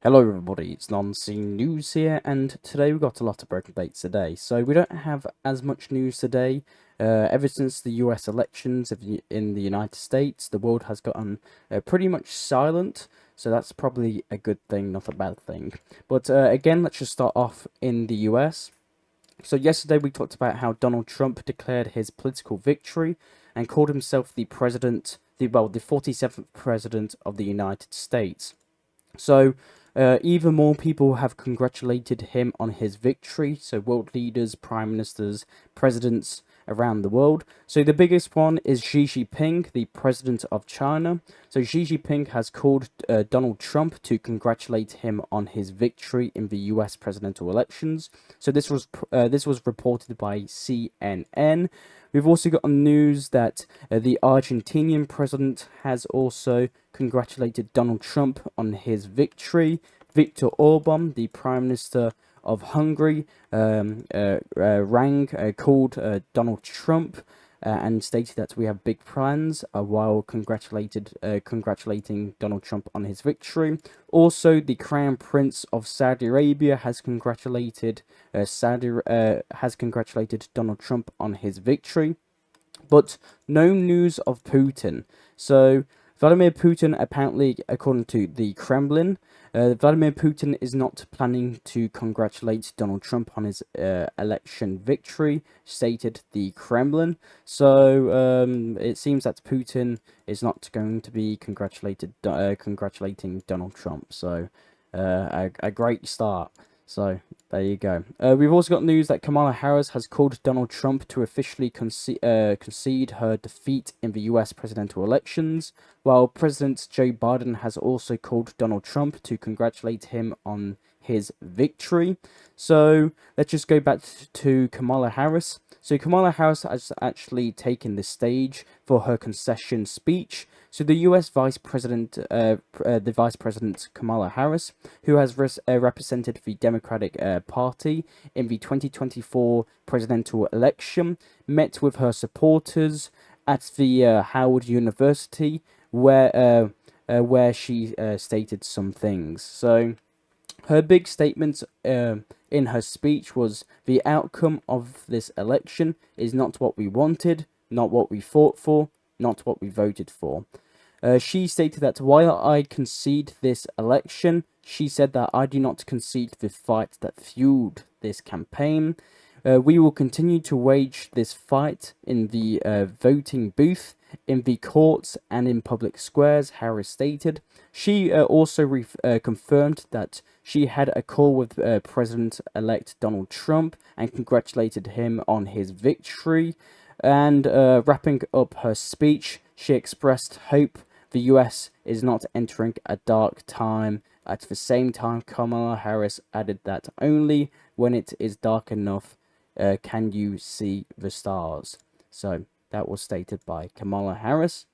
Hello everybody, it's Non-Scene News here, and today we've got a lot of broken dates today. So we don't have as much news today. Ever since the US elections in the United States, the world has gotten pretty much silent, so that's probably a good thing, not a bad thing. But again, let's just start off in the US. So yesterday we talked about how Donald Trump declared his political victory and called himself the 47th president of the United States. So, even more people have congratulated him on his victory. So, world leaders, prime ministers, presidents around the world. So, the biggest one is Xi Jinping, the president of China. So, Xi Jinping has called Donald Trump to congratulate him on his victory in the U.S. presidential elections. So, this was reported by CNN. We've also got on news that the Argentinian president has also congratulated Donald Trump on his victory. Viktor Orban, the Prime Minister of Hungary, called Donald Trump and stated that we have big plans while congratulating Donald Trump on his victory. Also, the Crown Prince of Saudi Arabia has congratulated Donald Trump on his victory, but no news of Putin. So Vladimir Putin, apparently, according to the Kremlin, Vladimir Putin is not planning to congratulate Donald Trump on his election victory, stated the Kremlin. So it seems that Putin is not going to be congratulating Donald Trump. So a great start. So there you go. We've also got news that Kamala Harris has called Donald Trump to officially concede her defeat in the US presidential elections, while President Joe Biden has also called Donald Trump to congratulate him on his victory. So let's just go back to Kamala Harris. So Kamala Harris has actually taken the stage for her concession speech. So the U.S. Vice President, Kamala Harris, who has represented the Democratic Party in the 2024 presidential election, met with her supporters at the Howard University, where she stated some things. So her big statement in her speech was, "The outcome of this election is not what we wanted, not what we fought for, not what we voted for." She stated that while I concede this election, she said that I do not concede the fight that fueled this campaign. We will continue to wage this fight in the voting booth, in the courts, and in public squares, Harris stated. She also confirmed that she had a call with President-elect Donald Trump and congratulated him on his victory. And wrapping up her speech, she expressed hope the US is not entering a dark time. At the same time, Kamala Harris added that only when it is dark enough can you see the stars. So that was stated by Kamala Harris.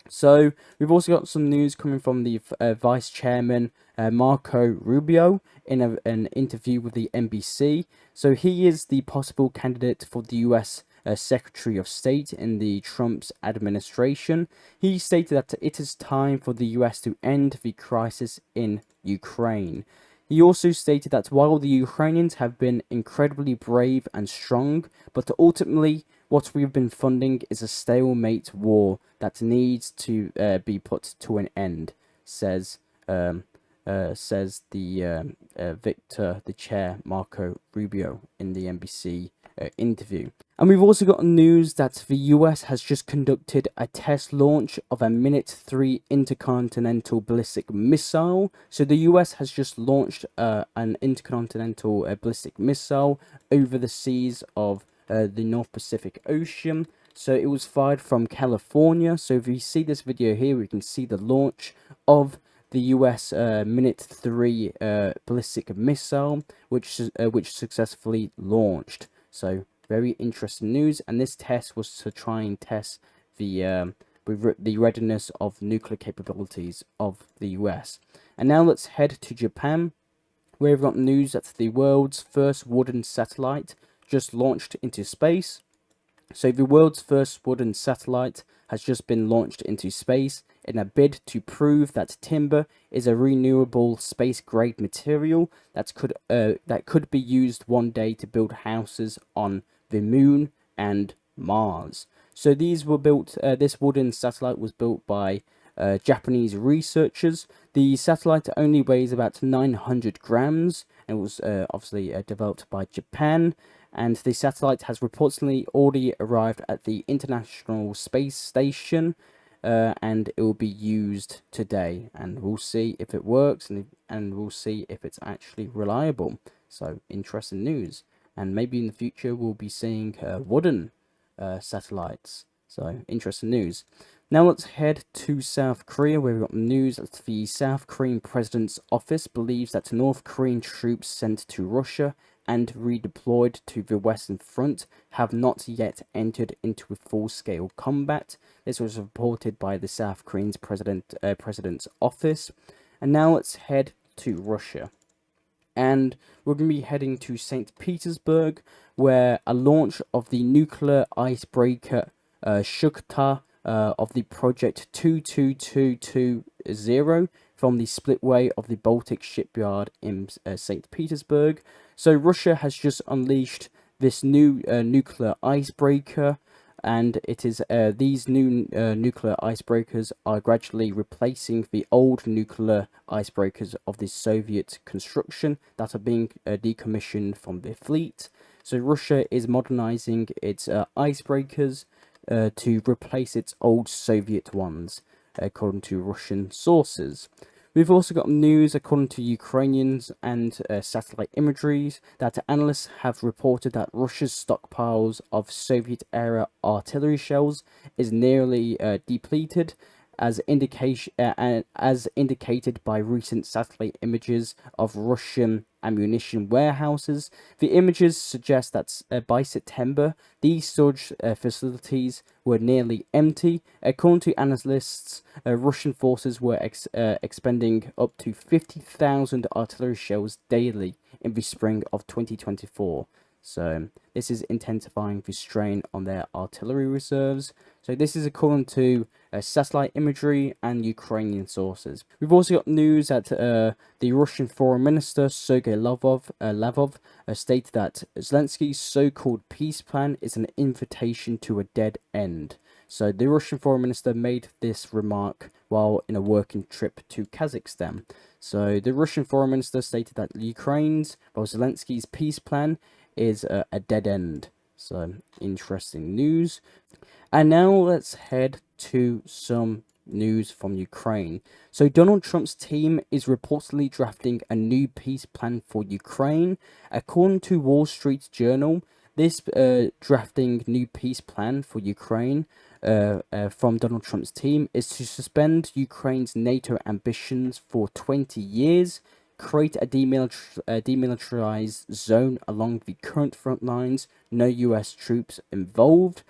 So we've also got some news coming from the Vice Chairman Marco Rubio in an interview with the NBC. So he is the possible candidate for the US Secretary of State in the Trump's administration. He stated that it is time for the US to end the crisis in Ukraine. He also stated that while the Ukrainians have been incredibly brave and strong, but ultimately what we've been funding is a stalemate war that needs to be put to an end, says the chair Marco Rubio in the NBC interview. And we've also got news that the US has just conducted a test launch of a Minute 3 intercontinental ballistic missile. So the US has just launched an intercontinental ballistic missile over the seas of the North Pacific Ocean. So it was fired from California. So if you see this video here, we can see the launch of the US Minute 3 ballistic missile, which successfully launched. So very interesting news, and this test was to try and test the readiness of nuclear capabilities of the US. And now let's head to Japan, where we've got news that the world's first wooden satellite just launched into space. So the world's first wooden satellite has just been launched into space. in a bid to prove that timber is a renewable space-grade material that could be used one day to build houses on the moon and Mars. So these were built. This wooden satellite was built by Japanese researchers. The satellite only weighs about 900 grams and was obviously developed by Japan. And the satellite has reportedly already arrived at the International Space Station, and it will be used today. And we'll see if it works, and we'll see if it's actually reliable. So interesting news. And maybe in the future we'll be seeing wooden satellites. So interesting news. Now let's head to South Korea, where we've got news that the South Korean president's office believes that North Korean troops sent to Russia and redeployed to the Western Front have not yet entered into a full-scale combat. This was reported by the South Korean president's office. And now let's head to Russia. And we're going to be heading to St. Petersburg, where a launch of the nuclear icebreaker Shukta of the Project 2220 from the splitway of the Baltic shipyard in St. Petersburg. So Russia has just unleashed this new nuclear icebreaker, and it is these new nuclear icebreakers are gradually replacing the old nuclear icebreakers of the Soviet construction that are being decommissioned from the fleet. So Russia is modernizing its icebreakers to replace its old Soviet ones, according to Russian sources. We've also got news, according to Ukrainians and satellite imageries, that analysts have reported that Russia's stockpiles of Soviet-era artillery shells is nearly depleted, as indicated by recent satellite images of Russian ammunition warehouses. The images suggest that by September, these storage facilities were nearly empty. According to analysts, Russian forces were expending up to 50,000 artillery shells daily in the spring of 2024. So this is intensifying the strain on their artillery reserves. So this is according to satellite imagery and Ukrainian sources. We've also got news that the Russian Foreign Minister Sergei Lavrov stated that Zelensky's so-called peace plan is an invitation to a dead end. So the Russian Foreign Minister made this remark while in a working trip to Kazakhstan. So the Russian Foreign Minister stated that Zelensky's peace plan is a dead end. So interesting news. And now let's head to some news from Ukraine. So Donald Trump's team is reportedly drafting a new peace plan for Ukraine. According to Wall Street Journal, this drafting new peace plan for Ukraine from Donald Trump's team is to suspend Ukraine's NATO ambitions for 20 years, create a demilitarized zone along the current front lines, no US troops involved,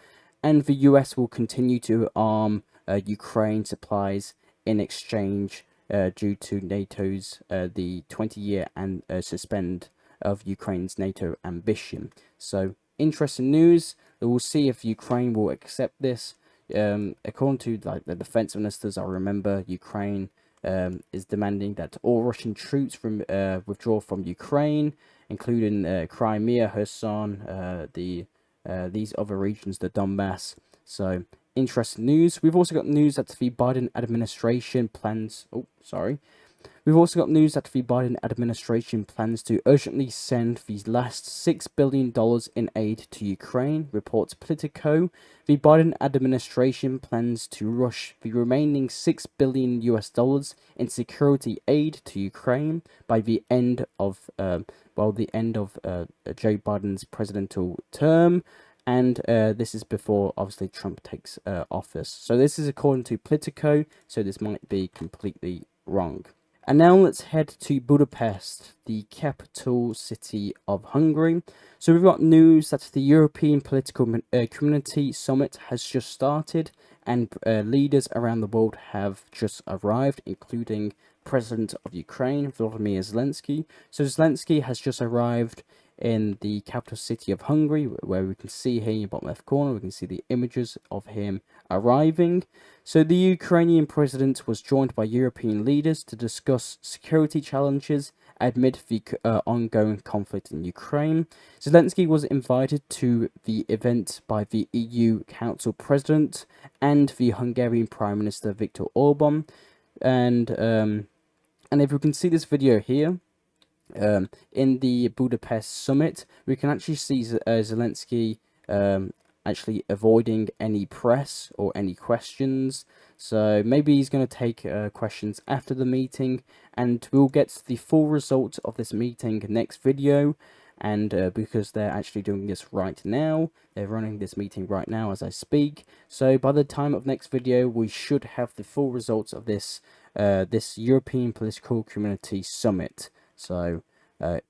and the US will continue to arm Ukraine supplies in exchange due to NATO's the 20-year and suspend of Ukraine's NATO ambition. So interesting news. We'll see if Ukraine will accept this. According to the defense ministers, I remember Ukraine is demanding that all Russian troops withdraw from Ukraine, including Crimea, Kherson, these other regions, the Donbass. So interesting news. We've also got news that the Biden administration plans. We've also got news that the Biden administration plans to urgently send the last $6 billion in aid to Ukraine, reports Politico. The Biden administration plans to rush the remaining $6 billion in security aid to Ukraine by the end of Joe Biden's presidential term. And this is before, obviously, Trump takes office. So this is according to Politico, so this might be completely wrong. And now let's head to Budapest, the capital city of Hungary. So we've got news that the European Political Community Summit has just started, and leaders around the world have just arrived, including President of Ukraine, Volodymyr Zelensky. So Zelensky has just arrived in the capital city of Hungary, where we can see here in the bottom left corner, we can see the images of him arriving. So the Ukrainian president was joined by European leaders to discuss security challenges amid the ongoing conflict in Ukraine. Zelensky was invited to the event by the EU Council President and the Hungarian Prime Minister Viktor Orban. And if we can see this video here, in the Budapest summit, we can actually see Zelensky actually avoiding any press or any questions. So maybe he's going to take questions after the meeting, and we'll get the full result of this meeting next video. And because they're actually doing this right now, they're running this meeting right now as I speak. So by the time of next video, we should have the full results of this this European Political Community Summit. So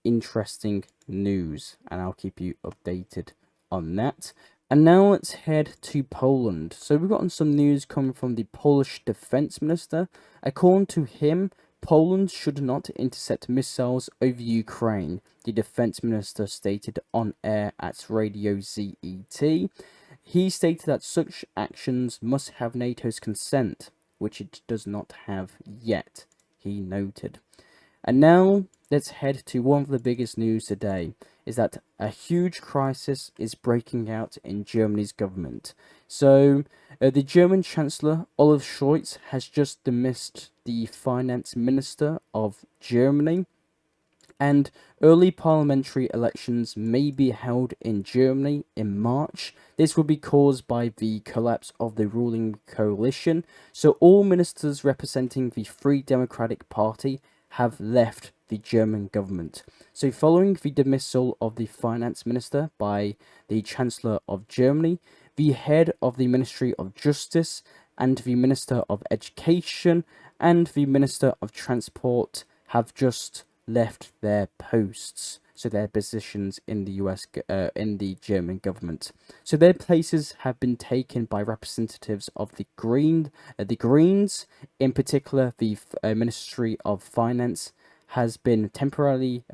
interesting news, and I'll keep you updated on that. And now let's head to Poland. So we've gotten some news coming from the Polish defense minister. According to him, Poland should not intercept missiles over Ukraine, the defense minister stated on air at Radio ZET. He stated that such actions must have NATO's consent, which it does not have yet, he noted. And now let's head to one of the biggest news today, is that a huge crisis is breaking out in Germany's government. So the German Chancellor Olaf Scholz has just dismissed the finance minister of Germany, and early parliamentary elections may be held in Germany in March. This will be caused by the collapse of the ruling coalition. So all ministers representing the Free Democratic Party have left the German government. So following the dismissal of the finance minister by the Chancellor of Germany, the head of the Ministry of Justice and the Minister of Education and the Minister of Transport have just left their posts, so their positions in the in the German government. So their places have been taken by representatives of the Greens. In particular, the Ministry of Finance has been temporarily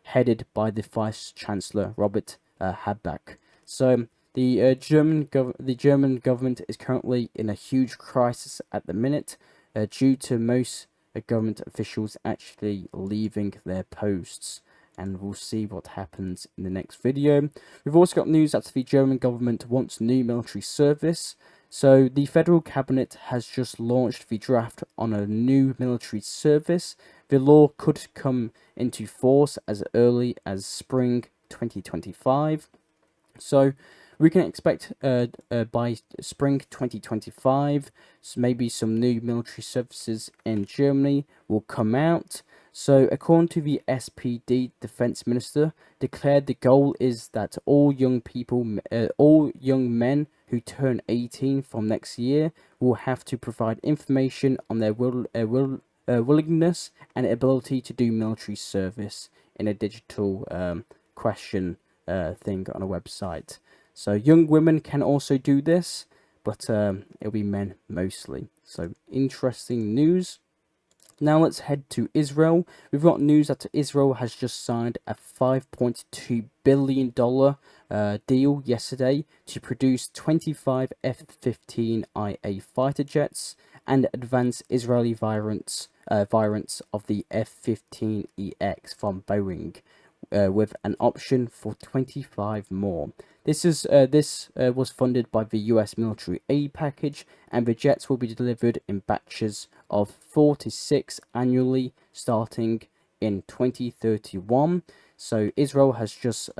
headed by the Vice Chancellor Robert Habeck. So the German government is currently in a huge crisis at the minute, due to most government officials actually leaving their posts, and we'll see what happens in the next video. We've also got news that the German government wants new military service. So the federal cabinet has just launched the draft on a new military service. The law could come into force as early as spring 2025. So we can expect by spring 2025, maybe some new military services in Germany will come out. So according to the SPD defense minister, declared the goal is that all young men who turn 18 from next year will have to provide information on their willingness and ability to do military service in a digital question thing on a website. So young women can also do this, but it'll be men mostly. So interesting news. Now let's head to Israel. We've got news that Israel has just signed a $5.2 billion deal yesterday to produce 25 F-15IA fighter jets and advance Israeli variants of the F-15EX from Boeing, with an option for 25 more. This was funded by the US military aid package, and the jets will be delivered in batches of 4 to 6 annually, starting in 2031. So Israel has just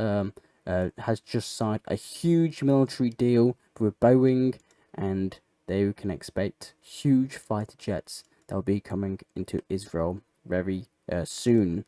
signed a huge military deal with Boeing, and they can expect huge fighter jets that will be coming into Israel very soon.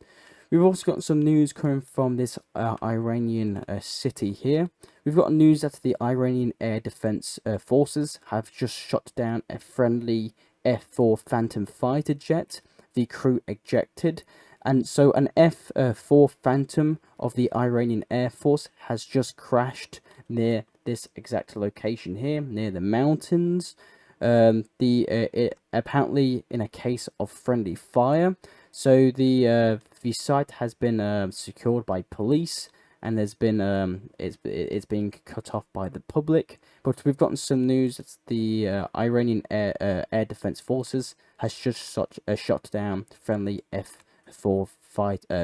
We've also got some news coming from this Iranian city here. We've got news that the Iranian Air Defense Forces have just shot down a friendly F-4 Phantom fighter jet. The crew ejected. And so an F-4 Phantom of the Iranian Air Force has just crashed near this exact location here, near the mountains. Apparently in a case of friendly fire. So the site has been secured by police, and there's been it's being cut off by the public. But we've gotten some news that the Iranian air defense forces has just shot down friendly F-4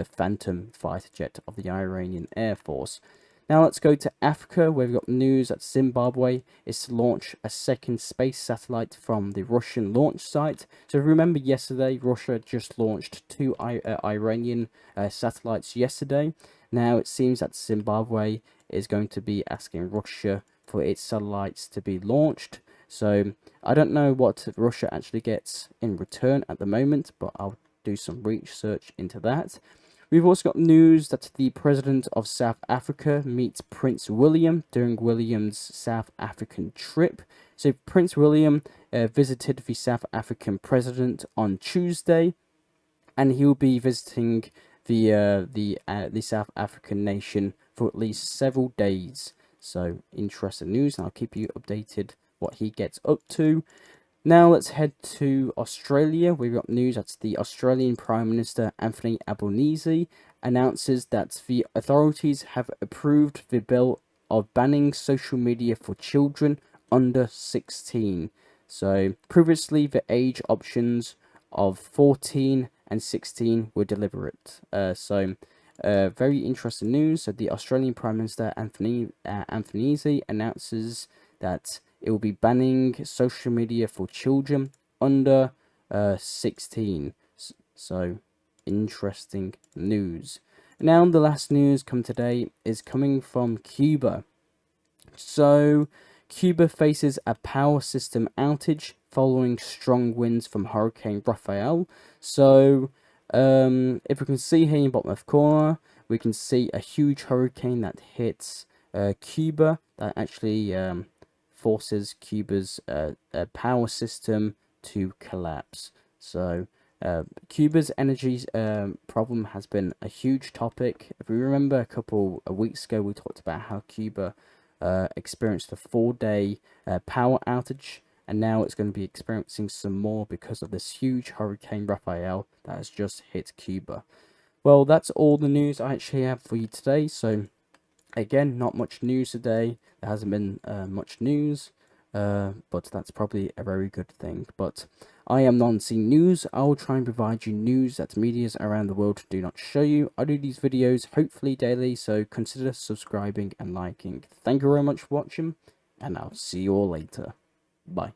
Phantom fighter jet of the Iranian Air Force. Now let's go to Africa, where we've got news that Zimbabwe is to launch a second space satellite from the Russian launch site. So remember yesterday, Russia just launched two Iranian satellites yesterday. Now it seems that Zimbabwe is going to be asking Russia for its satellites to be launched. So I don't know what Russia actually gets in return at the moment, but I'll do some research into that. We've also got news that the president of South Africa meets Prince William during William's South African trip. So Prince William visited the South African president on Tuesday, and he will be visiting the South African nation for at least several days. So interesting news, and I'll keep you updated what he gets up to. Now let's head to Australia. We've got news that the Australian Prime Minister Anthony Albanese announces that the authorities have approved the bill of banning social media for children under 16. So previously the age options of 14 and 16 were deliberate. Very interesting news. So the Australian Prime Minister Anthony Albanese announces that it will be banning social media for children under 16. So, interesting news. Now, the last news today is coming from Cuba. So, Cuba faces a power system outage following strong winds from Hurricane Raphael. So, if we can see here in the bottom left corner, we can see a huge hurricane that hits Cuba that actually forces Cuba's power system to collapse. So Cuba's energy problem has been a huge topic. If we remember a couple of weeks ago, we talked about how Cuba experienced a 4-day power outage, and now it's going to be experiencing some more because of this huge Hurricane Raphael that has just hit Cuba. Well, that's all the news I actually have for you today. So again, not much news today. There hasn't been much news, but that's probably a very good thing. But I am Non-C News. I will try and provide you news that medias around the world do not show you. I do these videos hopefully daily, so consider subscribing and liking. Thank you very much for watching, and I'll see you all later. Bye.